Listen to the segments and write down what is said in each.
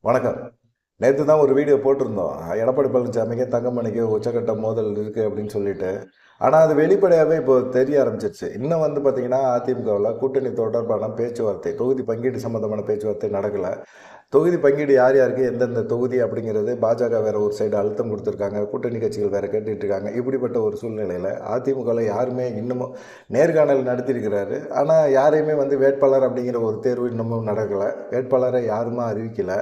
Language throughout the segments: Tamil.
வணக்கம். நேத்து தான் ஒரு வீடியோ போட்டிருந்தோம். எடப்பாடி பழனிசாமிக்கு, தங்கமணிக்கு உச்சக்கட்ட மோதல் இருக்கு அப்படின்னு சொல்லிட்டு. ஆனா, அது வெளிப்படையாவே இப்போ தெரிய ஆரம்பிச்சிருச்சு. இன்னும் வந்து பார்த்தீங்கன்னா, அதிமுகவுல கூட்டணி தொடர்பான பேச்சுவார்த்தை, தொகுதி பங்கீடு சம்பந்தமான பேச்சுவார்த்தை நடக்கல. தொகுதி பங்கீடு யார் யாருக்கு எந்தெந்த தொகுதி அப்படிங்கிறது பாஜக வேற ஒரு சைடு அழுத்தம் கொடுத்துருக்காங்க. கூட்டணி கட்சிகள் வேற கேட்டுட்டு இருக்காங்க. இப்படிப்பட்ட ஒரு சூழ்நிலையில அதிமுகவில் யாருமே இன்னமும் நேர்காணல் நடத்தியிருக்கிறாரு. ஆனால் யாரையுமே வந்து வேட்பாளர் அப்படிங்கிற ஒரு தேர்வு இன்னமும் நடக்கலை. வேட்பாளரை யாருமே அறிவிக்கல.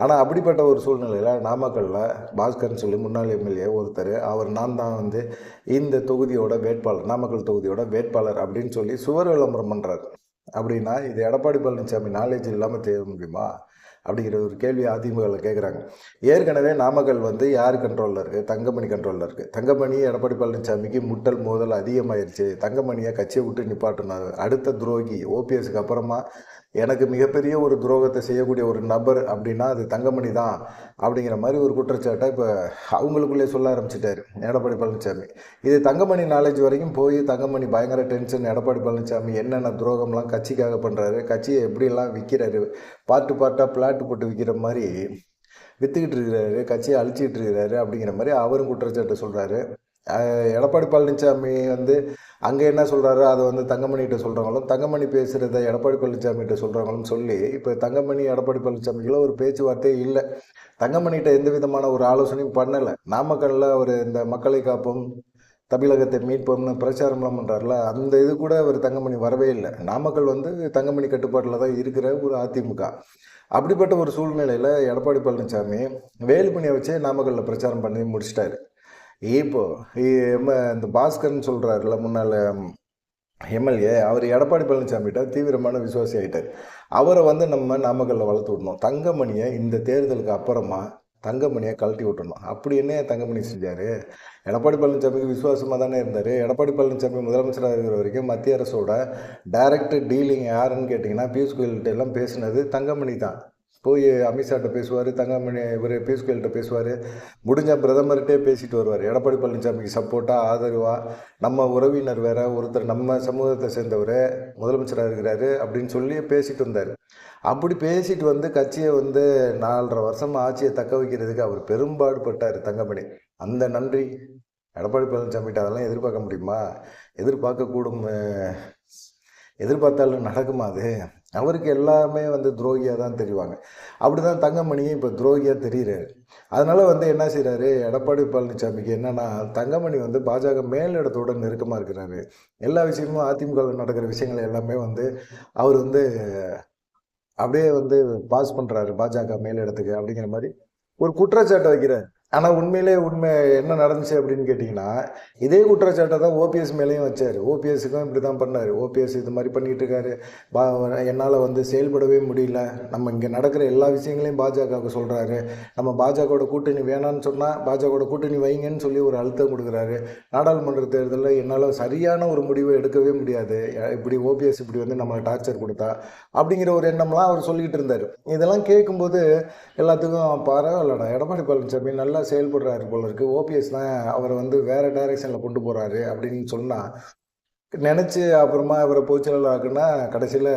ஆனால் அப்படிப்பட்ட ஒரு சூழ்நிலையில் நாமக்கல்ல பாஸ்கர்னு சொல்லி முன்னாள் எம்எல்ஏ ஒருத்தர், அவர் நான் தான் வந்து இந்த தொகுதியோட வேட்பாளர், நாமக்கல் தொகுதியோட வேட்பாளர் அப்படின்னு சொல்லி சுவர் விளம்பரம் பண்ணுறாரு. அப்படின்னா இது எடப்பாடி பழனிசாமி நாலேஜ் இல்லாமல் தேட முடியுமா அப்படிங்கிற ஒரு கேள்வி அதிமுகவில் கேட்குறாங்க. ஏற்கனவே நாமக்கல் வந்து யார் கண்ட்ரோலில் இருக்குது? தங்கமணி கண்ட்ரோலில் இருக்குது. தங்கமணி எடப்பாடி பழனிசாமிக்கு முட்டல் மோதல் அதிகமாயிருச்சு. தங்கமணியை கட்சியை விட்டு நிப்பாட்டினார். அடுத்த துரோகி ஓபிஎஸ்க்கு அப்புறமா எனக்கு மிகப்பெரிய ஒரு துரோகத்தை செய்யக்கூடிய ஒரு நபர் அப்படின்னா அது தங்கமணி தான் அப்படிங்கிற மாதிரி ஒரு குற்றச்சாட்டை இப்போ அவங்களுக்குள்ளே சொல்ல ஆரம்பிச்சிட்டாரு எடப்பாடி பழனிசாமி. இது தங்கமணி நாலேஜ் வரைக்கும் போய் தங்கமணி பயங்கர டென்ஷன். எடப்பாடி பழனிசாமி என்னென்ன துரோகம்லாம் கட்சிக்காக பண்ணுறாரு, கட்சியை எப்படியெல்லாம் விற்கிறாரு, பார்ட்டாக பிளாட்டு போட்டு விற்கிற மாதிரி விற்றுக்கிட்டு இருக்கிறாரு, கட்சியை அழிச்சிக்கிட்டு இருக்கிறாரு அப்படிங்கிற மாதிரி அவரும் குற்றச்சாட்டு சொல்கிறாரு. எடப்பாடி பழனிசாமி வந்து அங்கே என்ன சொல்கிறாரோ அதை வந்து தங்கமணிகிட்ட சொல்கிறவங்களும், தங்கமணி பேசுகிறத எடப்பாடி பழனிசாமிகிட்ட சொல்கிறவங்களும் சொல்லி இப்போ தங்கமணி எடப்பாடி பழனிசாமிக்குள்ள ஒரு பேச்சுவார்த்தையே இல்லை. தங்கமணிகிட்ட எந்த விதமான ஒரு ஆலோசனையும் பண்ணலை. நாமக்கல்லில் அவர் இந்த மக்களை காப்போம், தமிழகத்தை மீட்போம்னு பிரச்சாரம்லாம் பண்ணுறாருல, அந்த இது கூட அவர் தங்கமணி வரவே இல்லை. நாமக்கல் வந்து தங்கமணி கட்டுப்பாட்டில் தான் இருக்கிற ஒரு அதிமுக. அப்படிப்பட்ட ஒரு சூழ்நிலையில் எடப்பாடி பழனிசாமி வேலுமணியை வச்சே நாமக்கல்லில் பிரச்சாரம் பண்ணி முடிச்சிட்டாரு. இப்போ இந்த பாஸ்கர்னு சொல்கிறாருல முன்னாள் எம்எல்ஏ, அவர் எடப்பாடி பழனிசாமிகிட்ட தீவிரமான விசுவாசி ஆகிட்டார். அவரை வந்து நம்ம நாமக்கல்லில் வளர்த்து விடணும். தங்கமணியை இந்த தேர்தலுக்கு அப்புறமா தங்கமணியை கழட்டி விட்டணும். அப்படி என்ன தங்கமணி செஞ்சார்? எடப்பாடி பழனிசாமிக்கு விசுவாசமாக தானே இருந்தார். எடப்பாடி பழனிசாமி முதலமைச்சராக இருக்கிற வரைக்கும் மத்திய அரசோட டைரக்ட் டீலிங் யாருன்னு கேட்டிங்கன்னா பியூஷ் கோயல்கிட்ட எல்லாம் பேசினது தங்கமணி தான். போய் அமித்ஷாட்ட பேசுவார், தங்கமணி இவர் பியூஷ் கோயல்கிட்ட பேசுவார், முடிஞ்ச பிரதமர்கிட்டே பேசிட்டு வருவார். எடப்பாடி பழனிசாமிக்கு சப்போர்ட்டாக ஆதரவாக நம்ம உறவினர் வேற ஒருத்தர் நம்ம சமூகத்தை சேர்ந்தவர் முதலமைச்சராக இருக்கிறாரு அப்படின்னு சொல்லி பேசிட்டு வந்தார். அப்படி பேசிட்டு வந்து கட்சியை வந்து 4.5 வருஷம் ஆட்சியை தக்க வைக்கிறதுக்கு அவர் பெரும்பாடுபட்டார் தங்கமணி. அந்த நன்றி எடப்பாடி பழனிசாமிகிட்ட அதெல்லாம் எதிர்பார்க்க முடியுமா? எதிர்பார்க்கக்கூடும். எதிர்பார்த்தாலும் நடக்குமா அது? அவருக்கு எல்லாமே வந்து துரோகியாக தான் தெரிவாங்க. அப்படி தான் தங்கமணியும் இப்போ துரோகியாக தெரிகிறாரு. அதனால் வந்து என்ன செய்கிறாரு எடப்பாடி பழனிசாமிக்கு என்னென்னா, தங்கமணி வந்து பாஜக மேலிடத்தோட நெருக்கமாக இருக்கிறாரு. எல்லா விஷயமும் அதிமுகவில் நடக்கிற விஷயங்கள் எல்லாமே வந்து அவர் வந்து அப்படியே வந்து பாஸ் பண்ணுறாரு பாஜக மேலிடத்துக்கு அப்படிங்கிற மாதிரி ஒரு குற்றச்சாட்டை வைக்கிறார். ஆனால் உண்மையிலே என்ன நடந்துச்சு அப்படின்னு கேட்டிங்கன்னா, இதே குற்றச்சாட்டை தான் ஓபிஎஸ் மேலேயும் வச்சார். ஓபிஎஸ்ஸுக்கும் இப்படி தான் பண்ணார். ஓபிஎஸ் இது மாதிரி பண்ணிகிட்டு இருக்காரு, என்னால் வந்து செயல்படவே முடியல, நம்ம இங்கே நடக்கிற எல்லா விஷயங்களையும் பாஜகவுக்கு சொல்கிறாரு, நம்ம பாஜகவோட கூட்டணி வேணான்னு சொன்னால் பாஜகவோட கூட்டணி வைங்கன்னு சொல்லி ஒரு அழுத்தம் கொடுக்குறாரு. நாடாளுமன்ற தேர்தலில் என்னால் சரியான ஒரு முடிவை எடுக்கவே முடியாது, இப்படி ஓபிஎஸ் இப்படி வந்து நம்மளை டார்ச்சர் கொடுத்தா அப்படிங்கிற ஒரு எண்ணம்லாம் அவர் சொல்லிக்கிட்டு இருந்தார். இதெல்லாம் கேட்கும்போது எல்லாத்துக்கும் பரவாயில்லடா, எடப்பாடி பழனிசாமி நல்லா செயல்படுறாரு போல இருக்கு, ஓபிஎஸ் தான் அவரை வந்து வேற டைரக்ஷனில் கொண்டு போகிறாரு அப்படின்னு சொன்னால் நினச்சி அப்புறமா இவரை பொதுச்செயலாளர் ஆக்குன்னா கடைசியில்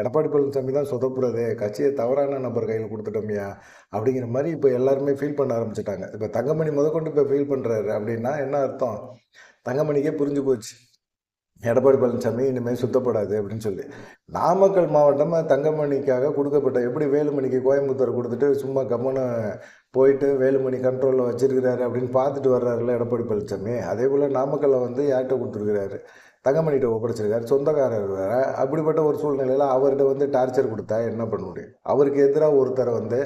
எடப்பாடி பழனிசாமி தான் சொதப்புறது, கட்சியை தவறான நபர் கையில் கொடுத்துட்டோமியா அப்படிங்கிற மாதிரி இப்போ எல்லாருமே ஃபீல் பண்ண ஆரம்பிச்சிட்டாங்க. இப்போ தங்கமணி முதற்கொண்டு இப்போ ஃபீல் பண்ணுறாரு அப்படின்னா என்ன அர்த்தம்? தங்கமணிக்கே புரிஞ்சு போச்சு எடப்பாடி பழனிசாமி இனிமேல் சுத்தப்படாது அப்படின்னு சொல்லி. நாமக்கல் மாவட்டம் தங்கமணிக்காக கொடுக்கப்பட்ட, எப்படி வேலுமணிக்கு கோயம்புத்தூர் கொடுத்துட்டு சும்மா கம்முன்னு போயிட்டு வேலுமணி கண்ட்ரோலில் வச்சிருக்கிறாரு அப்படின்னு பார்த்துட்டு வர்றாருல எடப்பாடி பழனிசாமி, அதே போல் நாமக்கல்லை வந்து யார்கிட்ட கொடுத்துருக்கிறாரு? தங்கமணிகிட்ட ஒப்படைச்சிருக்காரு, சொந்தக்காரர் வேறு. அப்படிப்பட்ட ஒரு சூழ்நிலையில் அவர்கிட்ட வந்து டார்ச்சர் கொடுத்தா என்ன பண்ண முடியும்? அவருக்கு எதிராக ஒருத்தரை வந்து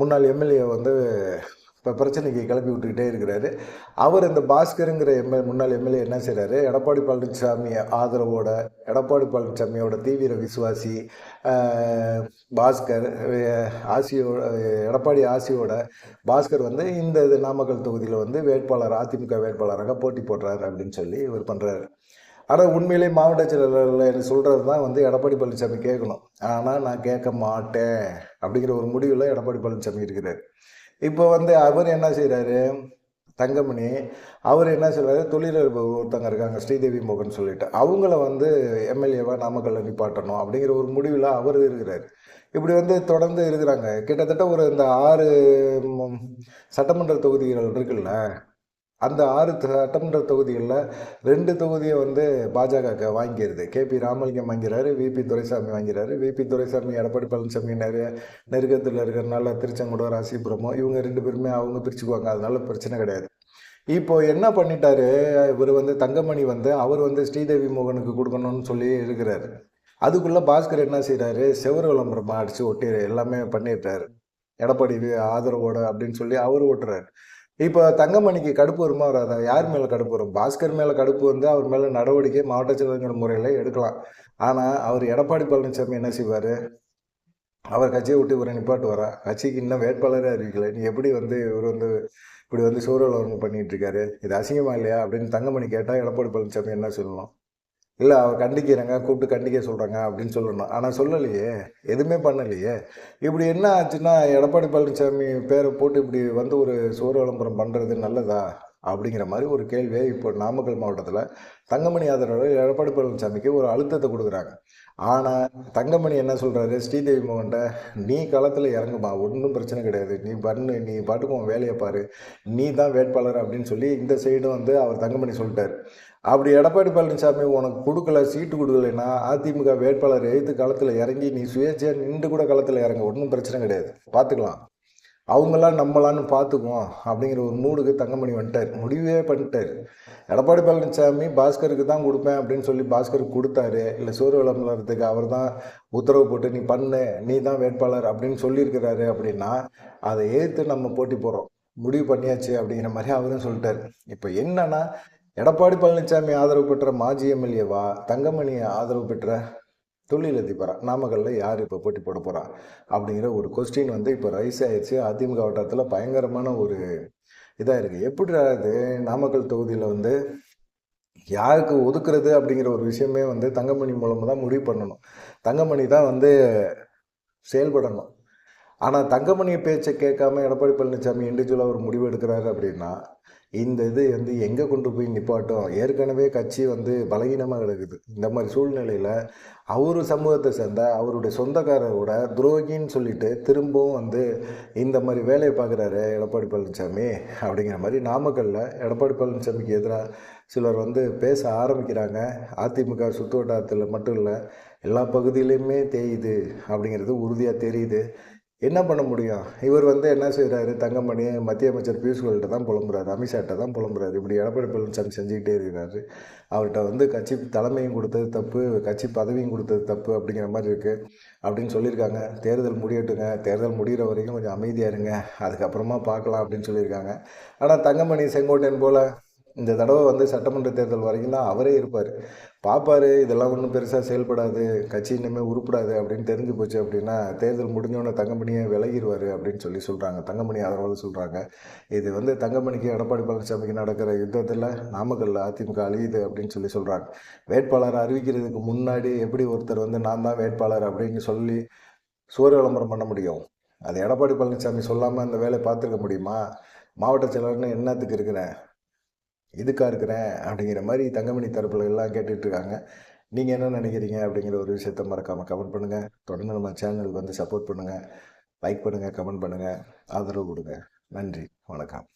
முன்னாள் எம்எல்ஏ வந்து இப்போ பிரச்சனைக்கு கிளப்பி விட்டுக்கிட்டே இருக்கிறாரு. அவர் இந்த பாஸ்கருங்கிற முன்னாள் எம்எல்ஏ என்ன செய்கிறாரு? எடப்பாடி பழனிசாமி ஆதரவோட, எடப்பாடி தீவிர விசுவாசி பாஸ்கர் ஆசியோட, எடப்பாடி ஆசியோட பாஸ்கர் வந்து இந்த நாமக்கல் தொகுதியில் வந்து வேட்பாளர், அதிமுக வேட்பாளராக போட்டி போடுறாரு அப்படின்னு சொல்லி இவர் பண்ணுறாரு. ஆனால் உண்மையிலே மாவட்ட செயலாளர் சொல்கிறது தான் வந்து எடப்பாடி பழனிசாமி கேட்கணும். ஆனால் நான் கேட்க மாட்டேன் அப்படிங்கிற ஒரு முடிவில் எடப்பாடி பழனிசாமி இருக்கிறார். இப்போ வந்து அவர் என்ன செய்கிறாரு? தங்கமணி அவர் என்ன சொல்றாரு, தொழிலதிபர் ஒருத்தங்க இருக்காங்க ஸ்ரீதேவி மோகன் சொல்லிட்டு, அவங்கள வந்து எம்எல்ஏவா நாமக்கல்ல நிப்பாட்டணும் அப்படிங்கிற ஒரு முடிவில் அவர் இருக்கிறார். இப்படி வந்து தொடர்ந்து இருக்கிறாங்க. கிட்டத்தட்ட ஒரு இந்த 6 ம், சட்டமன்ற தொகுதிகள் இருக்குல்ல, அந்த 6 சட்டமன்ற தொகுதிகளில் 2 தொகுதியை வந்து பாஜக வாங்கிடுது. கேபி ராமலிங்கம் வாங்கிறாரு, விபி துரைசாமி வாங்கிறாரு. விபி துரைசாமி எடப்பாடி பழனிசாமி நிறைய நெருக்கத்தில் இருக்கிறனால திருச்செங்கோடு, ராசிபுரமோ இவங்க 2 பேருமே அவங்க பிரிச்சுக்குவாங்க. அதனால பிரச்சனை கிடையாது. இப்போ என்ன பண்ணிட்டாரு, இவர் வந்து தங்கமணி வந்து அவர் வந்து ஸ்ரீதேவி மோகனுக்கு கொடுக்கணும்னு சொல்லி இருக்கிறாரு. அதுக்குள்ள பாஸ்கர் என்ன செய்கிறாரு, செவரு விளம்பரமா அடிச்சு ஒட்டி எல்லாமே பண்ணிட்டாரு. எடப்பாடி ஆதரவோட அப்படின்னு சொல்லி அவர் ஓட்டுறாரு. இப்போ தங்கமணிக்கு கடுப்பு வருமா வராதா? யார் மேலே கடுப்பு வரும்? பாஸ்கர் மேலே கடுப்பு வந்து அவர் மேலே நடவடிக்கை மாவட்ட செயலகங்கள் முறையில் எடுக்கலாம். ஆனால் அவர் எடப்பாடி பழனிசாமி என்ன செய்வார்? அவர் கட்சியை விட்டு இவரை நிப்பாட்டுவாரா? கட்சிக்கு இன்னும் வேட்பாளரே அறிவிக்கலை. நீ எப்படி வந்து இவர் வந்து இப்படி வந்து சூழல் பண்ணிட்டு இருக்காரு, இது அசிங்கமா இல்லையா அப்படின்னு தங்கமணி கேட்டால் எடப்பாடி பழனிசாமி என்ன சொல்லணும்? இல்லை அவர் கண்டிக்கிறாங்க, கூப்பிட்டு கண்டிக்க சொல்கிறாங்க அப்படின்னு சொல்லணும். ஆனால் சொல்லலையே, எதுவுமே பண்ணலையே. இப்படி என்ன ஆச்சுன்னா, எடப்பாடி பழனிசாமி பேரை போட்டு இப்படி வந்து ஒரு சோறு விளம்பரம் பண்ணுறது நல்லதா அப்படிங்கிற மாதிரி ஒரு கேள்வியை இப்போ நாமக்கல் மாவட்டத்தில் தங்கமணி ஆதரவு எடப்பாடி பழனிசாமிக்கு ஒரு அழுத்தத்தை கொடுக்குறாங்க. ஆனால் தங்கமணி என்ன சொல்கிறாரு, ஸ்ரீதேவி மோகன்ட்ட நீ களத்தில் இறங்குமா, ஒன்றும் பிரச்சனை கிடையாது, நீ பண்ணு, நீ பாட்டுக்கு உன் வேலையை பாரு, நீ தான் வேட்பாளர் அப்படின்னு சொல்லி இந்த சைடும் வந்து அவர் தங்கமணி சொல்லிட்டார். அப்படி எடப்பாடி பழனிசாமி உனக்கு கொடுக்கல, சீட்டு கொடுக்கலைன்னா அதிமுக வேட்பாளர் எழுத்து களத்தில் இறங்கி நீ சுயேட்சையாக நின்று கூட களத்தில் இறங்க, ஒன்றும் பிரச்சனை கிடையாது, பார்த்துக்கலாம், அவங்களாம் நம்மளான்னு பார்த்துக்குவோம் அப்படிங்கிற ஒரு மூடுக்கு தங்கமணி வந்துட்டார். முடிவே பண்ணிட்டார். எடப்பாடி பழனிசாமி பாஸ்கருக்கு தான் கொடுப்பேன் அப்படின்னு சொல்லி பாஸ்கருக்கு கொடுத்தாரு. இல்லை சோறு விளம்பரத்துக்கு அவர் தான் உத்தரவு போட்டு நீ பண்ணு, நீ தான் வேட்பாளர் அப்படின்னு சொல்லியிருக்கிறாரு. அப்படின்னா அதை ஏற்று நம்ம போட்டி போடுறோம், முடிவு பண்ணியாச்சு அப்படிங்கிற மாதிரி அவரும் சொல்லிட்டார். இப்போ என்னன்னா, எடப்பாடி பழனிசாமி ஆதரவு பெற்ற மாஜி எம்எல்ஏவா, தங்கமணி ஆதரவு பெற்ற தொழிலதிபரா, நாமக்கல்ல யார் இப்போ போட்டி போட போகிறா அப்படிங்கிற ஒரு கொஸ்டின் வந்து இப்போ ரைஸ் ஆயிடுச்சு. அதிமுக வட்டாரத்தில் பயங்கரமான ஒரு இதாக இருக்குது. எப்படி அது நாமக்கல் தொகுதியில் வந்து யாருக்கு ஒதுக்குறது அப்படிங்கிற ஒரு விஷயமே வந்து தங்கமணி மூலமாக தான் முடிவு பண்ணணும். தங்கமணி தான் வந்து செயல்படணும். ஆனால் தங்கமணி பேச்சை கேட்காம எடப்பாடி பழனிசாமி இண்டிவிஜுவலாக ஒரு முடிவு எடுக்கிறாரு அப்படின்னா இந்த இது வந்து எங்கே கொண்டு போய் நிப்பாட்டும்? ஏற்கனவே கட்சி வந்து பலகீனமாக கிடக்குது. இந்த மாதிரி சூழ்நிலையில் அவர் சமூகத்தை சேர்ந்த அவருடைய சொந்தக்காரரோட துரோகின்னு சொல்லிட்டு திரும்பவும் வந்து இந்த மாதிரி வேலையை பார்க்குறாரு எடப்பாடி பழனிசாமி அப்படிங்கிற மாதிரி நாமக்கல்லில் எடப்பாடி பழனிசாமிக்கு எதிராக சிலர் வந்து பேச ஆரம்பிக்கிறாங்க. அதிமுக சுற்று வட்டாரத்தில் மட்டும் இல்லை, எல்லா பகுதியிலையுமே தேயுது அப்படிங்கிறது உறுதியாக தெரியுது. என்ன பண்ண முடியும்? இவர் வந்து என்ன செய்கிறாரு, தங்கமணி மத்திய அமைச்சர் பியூஷ் கோயல்கிட்ட தான் புலம்புறாரு, அமித்ஷாட்ட தான் புலம்புறாரு. இப்படி எடப்பாடி பழனிசாமி செஞ்சுக்கிட்டே இருக்கிறாரு. அவர்கிட்ட வந்து கட்சி தலைமையும் கொடுத்தது தப்பு, கட்சி பதவியும் கொடுத்தது தப்பு அப்படிங்கிற மாதிரி இருக்குது அப்படின்னு சொல்லியிருக்காங்க. தேர்தல் முடியட்டுங்க, தேர்தல் முடிகிற வரைக்கும் கொஞ்சம் அமைதியாக இருங்க, அதுக்கப்புறமா பார்க்கலாம் அப்படின்னு சொல்லியிருக்காங்க. ஆனால் தங்கமணி செங்கோட்டையன் போல் இந்த தடவை வந்து சட்டமன்ற தேர்தல் வரைக்கும் தான் அவரே இருப்பார். பார்ப்பார், இதெல்லாம் ஒன்றும் பெருசாக செயல்படாது, கட்சி இனிமேல் உருப்படாது அப்படின்னு தெரிஞ்சு போச்சு அப்படின்னா தேர்தல் முடிஞ்சோடனே தங்கமணியை விலகிடுவார் அப்படின்னு சொல்லி சொல்கிறாங்க. தங்கமணி ஆதரவாக சொல்கிறாங்க. இது வந்து தங்கமணிக்கு எடப்பாடி பழனிசாமிக்கு நடக்கிற யுத்தத்தில் நாமக்கல்ல அதிமுக அழியுது அப்படின்னு சொல்லி சொல்கிறாங்க. வேட்பாளர் அறிவிக்கிறதுக்கு முன்னாடி எப்படி ஒருத்தர் வந்து நான் தான் வேட்பாளர் அப்படின்னு சொல்லி சோறு விளம்பரம் பண்ண முடியும்? அது எடப்பாடி பழனிசாமி சொல்லாமல் அந்த வேலையை பார்த்துருக்க முடியுமா? மாவட்ட செயலர்னு என்னத்துக்கு இருக்கிறேன், இதுக்காக இருக்கிறேன் அப்படிங்கிற மாதிரி தங்கமணி தரப்பில் எல்லாம் கேட்டுட்ருக்காங்க. நீங்கள் என்ன நினைக்கிறீங்க அப்படிங்கிற ஒரு விஷயத்த மறக்காமல் கமெண்ட் பண்ணுங்கள். தொடர்ந்து நம்ம சேனலுக்கு வந்து சப்போர்ட் பண்ணுங்கள், லைக் பண்ணுங்கள், கமெண்ட் பண்ணுங்கள், ஆதரவு கொடுங்க. நன்றி, வணக்கம்.